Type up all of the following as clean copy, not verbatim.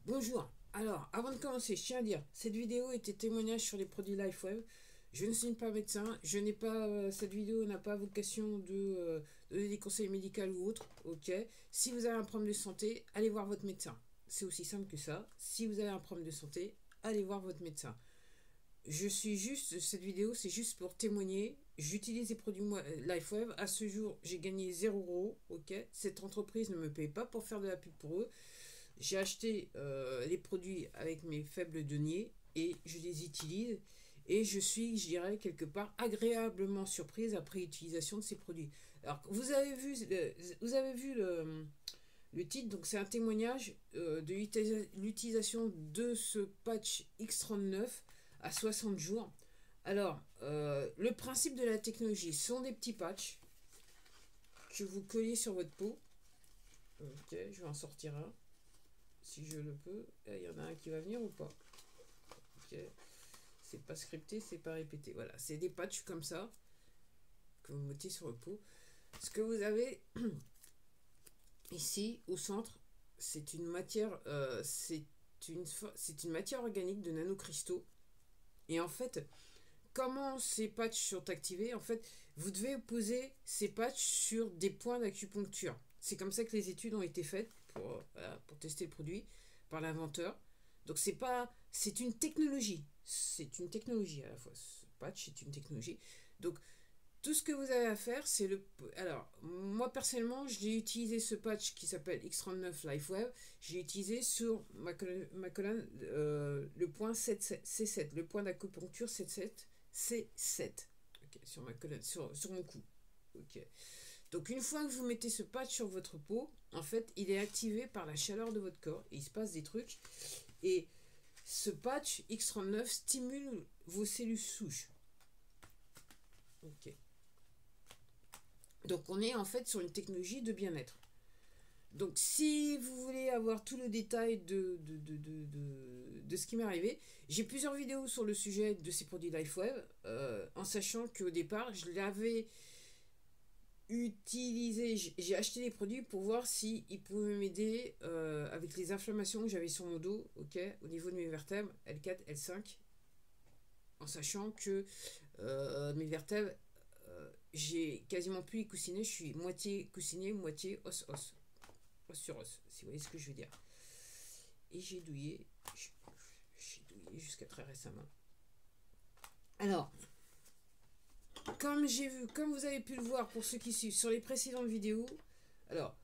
Bonjour. Alors, avant de commencer, je tiens à dire, cette vidéo était témoignage sur les produits LifeWave. Je ne suis pas médecin, je n'ai pas, cette vidéo n'a pas vocation de donner des conseils médicaux ou autres, ok. Si vous avez un problème de santé, allez voir votre médecin. C'est aussi simple que ça. Si vous avez un problème de santé, allez voir votre médecin. Je suis juste, cette vidéo, c'est juste pour témoigner. J'utilise les produits LifeWave. À ce jour, j'ai gagné 0 €, ok. Cette entreprise ne me paye pas pour faire de la pub pour eux. J'ai acheté les produits avec mes faibles deniers et je les utilise. Et je suis, je dirais, quelque part agréablement surprise après utilisation de ces produits. Alors, vous avez vu le titre, donc c'est un témoignage de l'utilisation de ce patch X39 à 60 jours. Alors, le principe de la technologie sont des petits patchs que vous collez sur votre peau. Ok, je vais en sortir un si je le peux. Il y en a un qui va venir ou pas? Ok. C'est pas scripté, c'est pas répété. Voilà, c'est des patchs comme ça que vous mettez sur le pot. Ce que vous avez ici au centre, c'est une matière, c'est une matière organique de nanocristaux. Et en fait, comment ces patchs sont activés? En fait, vous devez poser ces patchs sur des points d'acupuncture. C'est comme ça que les études ont été faites pour tester le produit par l'inventeur. Donc c'est une technologie. C'est une technologie à la fois. Ce patch, c'est une technologie. Donc tout ce que vous avez à faire, c'est le. Alors, moi personnellement, j'ai utilisé ce patch qui s'appelle X39 LifeWave. J'ai utilisé sur ma colonne le point C7, le point d'acupuncture C7. Ok, sur ma colonne, sur mon cou. Ok. Donc, une fois que vous mettez ce patch sur votre peau, en fait, il est activé par la chaleur de votre corps. Et il se passe des trucs. Et ce patch X39 stimule vos cellules souches. Ok. Donc on est en fait sur une technologie de bien-être. Donc si vous voulez avoir tout le détail de ce qui m'est arrivé, j'ai plusieurs vidéos sur le sujet de ces produits LifeWave, en sachant qu'au départ, je l'avais utilisé, j'ai acheté les produits pour voir s'ils pouvaient m'aider avec les inflammations que j'avais sur mon dos, ok, au niveau de mes vertèbres, L4, L5, en sachant que mes vertèbres, j'ai quasiment plus les coussinets, je suis moitié coussinet, moitié os sur os, si vous voyez ce que je veux dire. Et j'ai douillé jusqu'à très récemment. Alors, comme vous avez pu le voir pour ceux qui suivent sur les précédentes vidéos, alors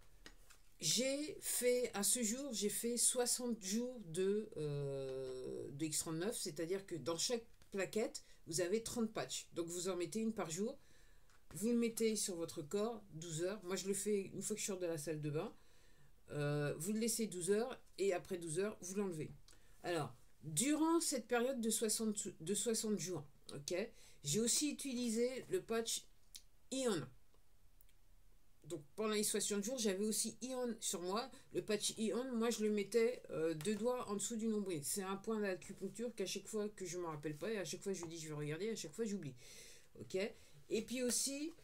à ce jour, j'ai fait 60 jours de X39, c'est-à-dire que dans chaque plaquette, vous avez 30 patchs. Donc vous en mettez une par jour. Vous le mettez sur votre corps 12 heures. Moi, je le fais une fois que je sors de la salle de bain. Vous le laissez 12 heures et après 12 heures, vous l'enlevez. Alors, durant cette période de 60 jours, ok, j'ai aussi utilisé le patch Ion. Donc pendant les 60 jours, j'avais aussi Ion sur moi. Le patch Ion, moi je le mettais deux doigts en dessous du nombril. C'est un point d'acupuncture qu'à chaque fois que je ne me rappelle pas, et à chaque fois je dis je vais regarder, et à chaque fois j'oublie. Ok. Et puis aussi,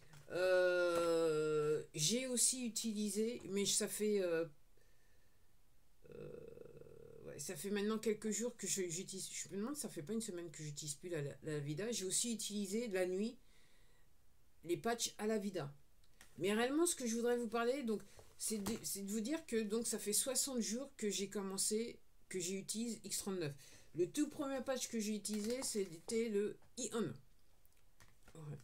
j'ai aussi utilisé, mais ça fait ouais, ça fait maintenant quelques jours que j'utilise. Je me demande, ça fait pas une semaine que j'utilise plus la Vida. J'ai aussi utilisé la nuit les patchs à la Vida. Mais réellement, ce que je voudrais vous parler, donc, c'est de vous dire que donc ça fait 60 jours que j'ai commencé, que j'utilise X39. Le tout premier patch que j'ai utilisé, c'était le Ion. Ouais.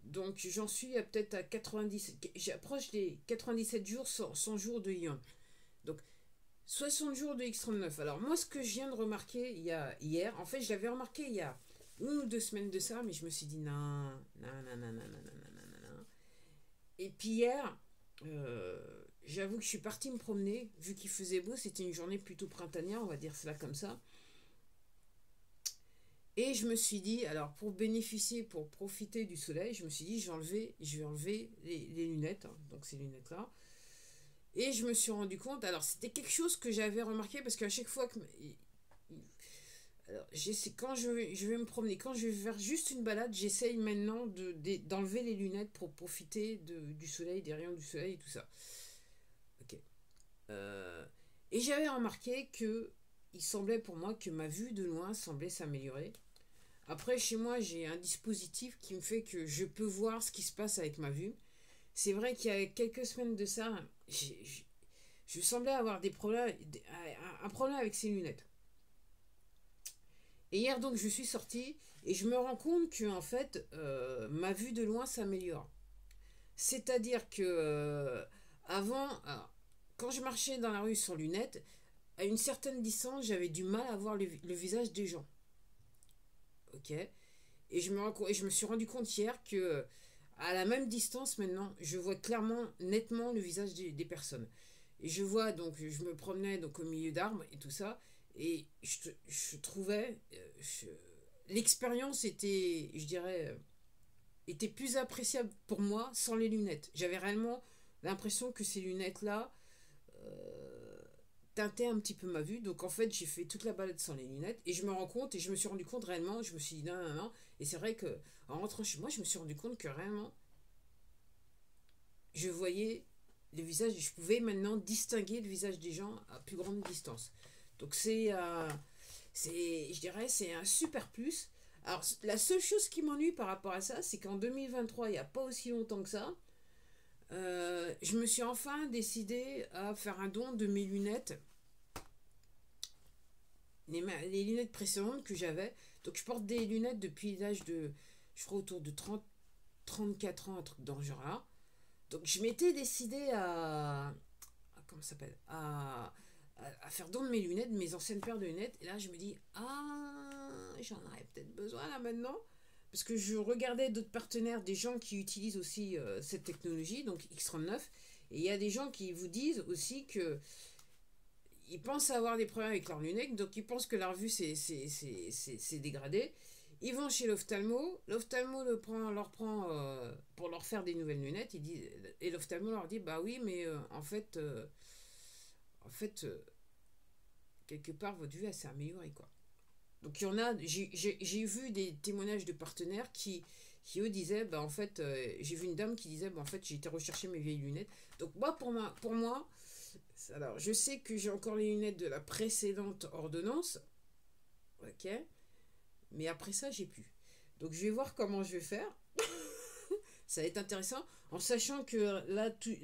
Donc j'en suis à peut-être à 90. J'approche des 97 jours, 100 jours de Ion. Donc 60 jours de X39. Alors moi, ce que je viens de remarquer hier, en fait, je l'avais remarqué il y a 1 ou 2 semaines de ça, mais je me suis dit non, non, non, non, non, non, non, non, non. Et puis hier, j'avoue que je suis partie me promener, vu qu'il faisait beau, c'était une journée plutôt printanière, on va dire cela comme ça. Et je me suis dit, alors pour bénéficier, pour profiter du soleil, je me suis dit, je vais enlever les lunettes, hein, donc ces lunettes-là. Et je me suis rendu compte, alors c'était quelque chose que j'avais remarqué parce qu'à chaque fois que. Alors, quand je vais me promener, quand je vais faire juste une balade, j'essaye maintenant d'enlever les lunettes pour profiter du soleil, des rayons du soleil et tout ça. Ok. Euh, Et j'avais remarqué que il semblait pour moi que ma vue de loin semblait s'améliorer. Après, chez moi, j'ai un dispositif qui me fait que je peux voir ce qui se passe avec ma vue. C'est vrai qu'il y a quelques semaines de ça, je semblais avoir des problèmes, un problème avec ces lunettes. Et hier, donc, je suis sortie et je me rends compte que, en fait, ma vue de loin s'améliore. C'est-à-dire que, avant, alors, quand je marchais dans la rue sans lunettes, à une certaine distance, j'avais du mal à voir le visage des gens. Ok. Et je me suis rendu compte hier que à la même distance maintenant, je vois clairement, nettement le visage des personnes. Et je vois donc, je me promenais donc au milieu d'arbres et tout ça, et je trouvais, l'expérience était, je dirais, était plus appréciable pour moi sans les lunettes. J'avais réellement l'impression que ces lunettes-là teintaient un petit peu ma vue. Donc en fait, j'ai fait toute la balade sans les lunettes et je me rends compte et je me suis rendu compte réellement, je me suis dit non, non, non. Et c'est vrai que en rentrant chez moi, je me suis rendu compte que réellement, je voyais le visage, je pouvais maintenant distinguer le visage des gens à plus grande distance. Donc je dirais, c'est un super plus. Alors, la seule chose qui m'ennuie par rapport à ça, c'est qu'en 2023, il n'y a pas aussi longtemps que ça, je me suis enfin décidé à faire un don de mes lunettes, les lunettes précédentes que j'avais. Donc, je porte des lunettes depuis l'âge de, je crois, autour de 34 ans, un truc dans ce genre-là. Donc, je m'étais décidé comment ça s'appelle à faire don de mes lunettes, de mes anciennes paires de lunettes. Et là, je me dis, ah, j'en aurais peut-être besoin là maintenant. Parce que je regardais d'autres partenaires, des gens qui utilisent aussi cette technologie, donc X39. Et il y a des gens qui vous disent aussi que ils pensent avoir des problèmes avec leurs lunettes, donc ils pensent que leur vue c'est dégradé. Ils vont chez l'ophtalmo, l'ophtalmo leur prend pour leur faire des nouvelles lunettes, et l'ophtalmo leur dit bah oui, mais en fait, quelque part, votre vue, elle s'est améliorée, quoi. Donc, il y en a, j'ai vu des témoignages de partenaires qui eux, disaient, bah, en fait, j'ai vu une dame qui disait, bah, en fait, j'ai été rechercher mes vieilles lunettes. Donc, moi, pour moi alors, je sais que j'ai encore les lunettes de la précédente ordonnance, ok, mais après ça, j'ai plus. Donc, je vais voir comment je vais faire. Ça va être intéressant, en sachant que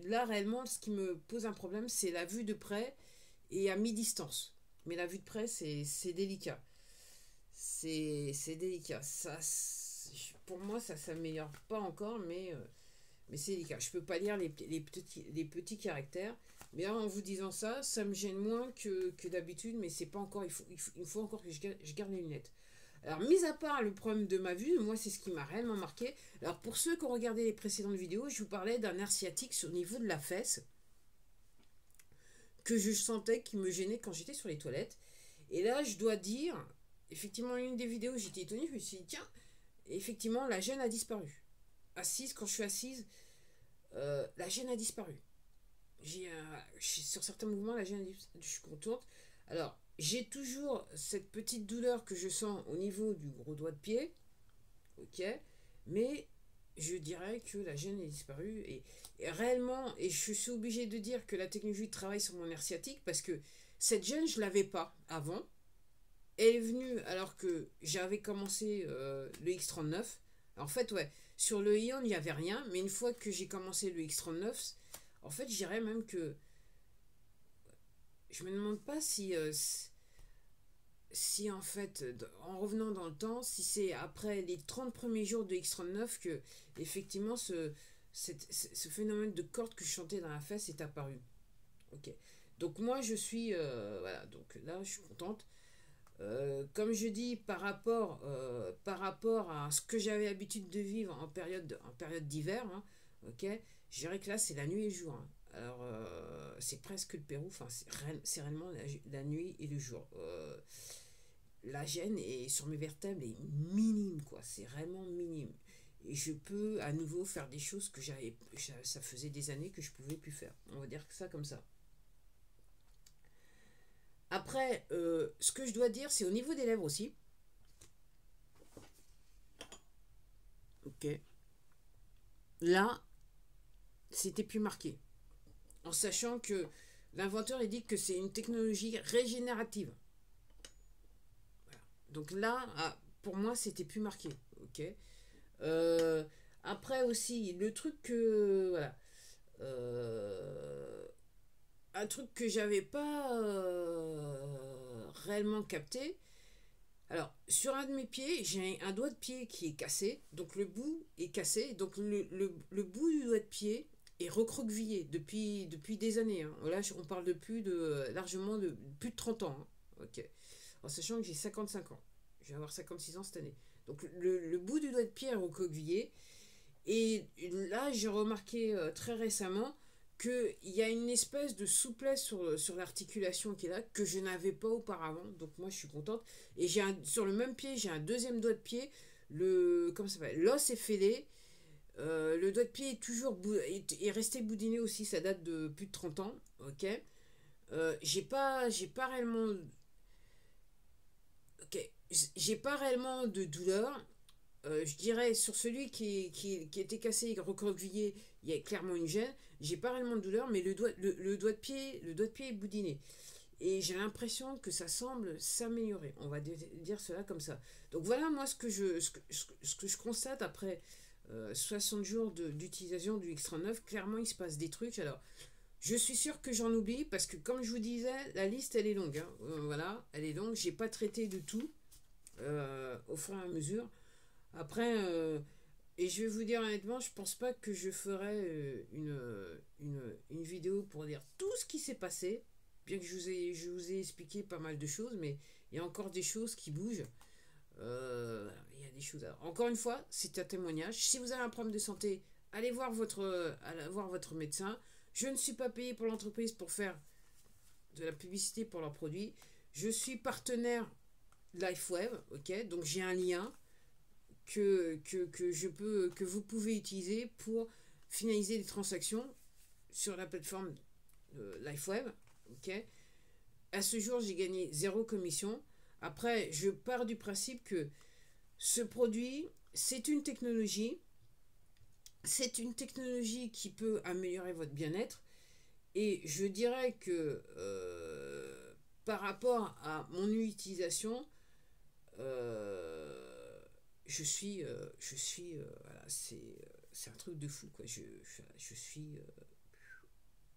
là réellement, ce qui me pose un problème, c'est la vue de près et à mi-distance. Mais la vue de près, c'est délicat. C'est délicat. Pour moi, ça s'améliore pas encore, mais c'est délicat. Je peux pas lire les petits caractères. Mais là, en vous disant ça, ça me gêne moins que d'habitude, mais c'est pas encore. Il faut encore que je garde les lunettes. Alors, mis à part le problème de ma vue, moi, c'est ce qui m'a réellement marqué. Alors, pour ceux qui ont regardé les précédentes vidéos, je vous parlais d'un nerf sciatique au niveau de la fesse que je sentais qui me gênait quand j'étais sur les toilettes. Et là, je dois dire, effectivement, une des vidéos, j'étais étonnée, je me suis dit, tiens, effectivement, la gêne a disparu. Quand je suis assise, la gêne a disparu. Sur certains mouvements, la gêne a disparu. Je suis contente. Alors, j'ai toujours cette petite douleur que je sens au niveau du gros doigt de pied, ok, mais je dirais que la gêne est disparue et réellement, et je suis obligée de dire que la technologie travaille sur mon nerf sciatique parce que cette gêne, je l'avais pas avant. Elle est venue alors que j'avais commencé le X39. En fait, ouais, sur le Ion, il n'y avait rien, mais une fois que j'ai commencé le X39, en fait, je dirais même que je me demande pas si en fait, en revenant dans le temps, si c'est après les 30 premiers jours de X39 que effectivement ce phénomène de corde que je chantais dans la fesse est apparu. Ok. Donc moi je suis voilà, donc là je suis contente. Comme je dis par rapport à ce que j'avais l'habitude de vivre en période d'hiver, hein, ok, je dirais que là c'est la nuit et le jour, hein. Alors c'est presque le Pérou, enfin c'est réellement la nuit et le jour. La gêne est sur mes vertèbres est minime, quoi, c'est vraiment minime. Et je peux à nouveau faire des choses que ça faisait des années que je pouvais plus faire. On va dire ça comme ça. Après, ce que je dois dire, c'est au niveau des lèvres aussi. Ok. Là, c'était plus marqué. En sachant que L'inventeur il dit que c'est une technologie régénérative. Voilà. Donc là, pour moi, c'était plus marqué. Ok. Après aussi, le truc que voilà, un truc que j'avais pas réellement capté. Alors, sur un de mes pieds, j'ai un doigt de pied qui est cassé, donc le bout est cassé, donc le bout du doigt de pied est recroquevillé depuis des années. Hein. Là, on parle de largement de plus de 30 ans. Hein. Ok. En sachant que j'ai 55 ans. Je vais avoir 56 ans cette année. Donc, le bout du doigt de pied est recroquevillé. Et là, j'ai remarqué très récemment qu'il y a une espèce de souplesse sur l'articulation qui est là, que je n'avais pas auparavant. Donc moi, je suis contente. Et sur le même pied, j'ai un deuxième doigt de pied. Comment ça s'appelle? L'os est fêlé. Le doigt de pied est resté boudiné aussi. Ça date de plus de 30 ans. Ok. J'ai pas réellement... Ok. J'ai pas réellement de douleur. Je dirais sur celui qui était cassé et recroquevillé, il y a clairement une gêne. J'ai pas réellement de douleur, mais le doigt de pied est boudiné. Et j'ai l'impression que ça semble s'améliorer. On va dire cela comme ça. Donc voilà moi ce que je constate après 60 jours d'utilisation du X39. Clairement, il se passe des trucs. Alors, je suis sûre que j'en oublie parce que comme je vous disais, la liste elle est longue. Hein. Voilà, elle est longue. J'ai pas traité de tout au fur et à mesure. Après, et je vais vous dire honnêtement, je pense pas que je ferai une vidéo pour dire tout ce qui s'est passé, bien que je vous ai expliqué pas mal de choses, mais il y a encore des choses qui bougent. Il y a des choses. Alors, encore une fois, c'est un témoignage. Si vous avez un problème de santé, allez voir votre médecin. Je ne suis pas payé pour l'entreprise pour faire de la publicité pour leurs produits. Je suis partenaire LifeWeb, ok, donc j'ai un lien que vous pouvez utiliser pour finaliser les transactions sur la plateforme LifeWeb. Ok. À ce jour, j'ai gagné 0 commission. Après, je pars du principe que ce produit, c'est une technologie. C'est une technologie qui peut améliorer votre bien-être. Et je dirais que par rapport à mon utilisation, voilà, c'est un truc de fou quoi. Je suis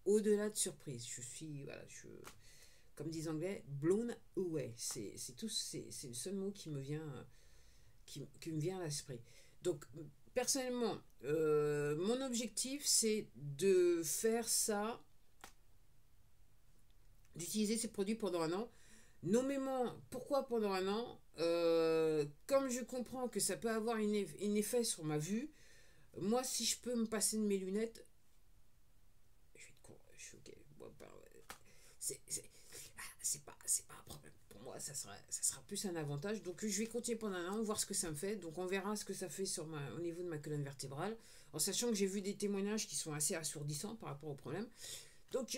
au-delà de surprise. Je suis voilà, comme disent les Anglais, blown away. C'est le seul mot qui me vient qui me vient à l'esprit. Donc personnellement, mon objectif c'est de faire ça, d'utiliser ces produits pendant un an. Nommément, pourquoi pendant un an? Comme je comprends que ça peut avoir un effet sur ma vue, moi, si je peux me passer de mes lunettes, je vais je suis ok. Bon, ben, c'est pas un problème. Pour moi, ça sera plus un avantage. Donc, je vais continuer pendant un an, voir ce que ça me fait. Donc, on verra ce que ça fait au niveau de ma colonne vertébrale, en sachant que j'ai vu des témoignages qui sont assez assourdissants par rapport au problème. Donc,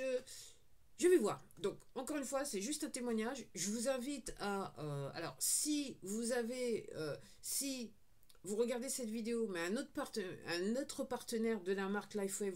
je vais voir. Donc, encore une fois, c'est juste un témoignage. Je vous invite à... alors, si vous regardez cette vidéo, mais un autre partenaire de la marque LifeWave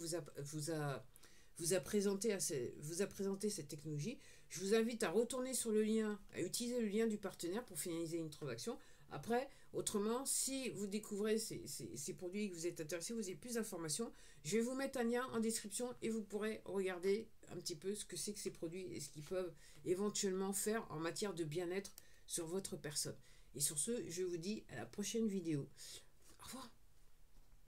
vous a présenté cette technologie, je vous invite à retourner sur le lien, à utiliser le lien du partenaire pour finaliser une transaction. Après, autrement, si vous découvrez ces produits et que vous êtes intéressé, vous avez plus d'informations, je vais vous mettre un lien en description et vous pourrez regarder un petit peu ce que c'est que ces produits et ce qu'ils peuvent éventuellement faire en matière de bien-être sur votre personne. Et sur ce, je vous dis à la prochaine vidéo. Au revoir.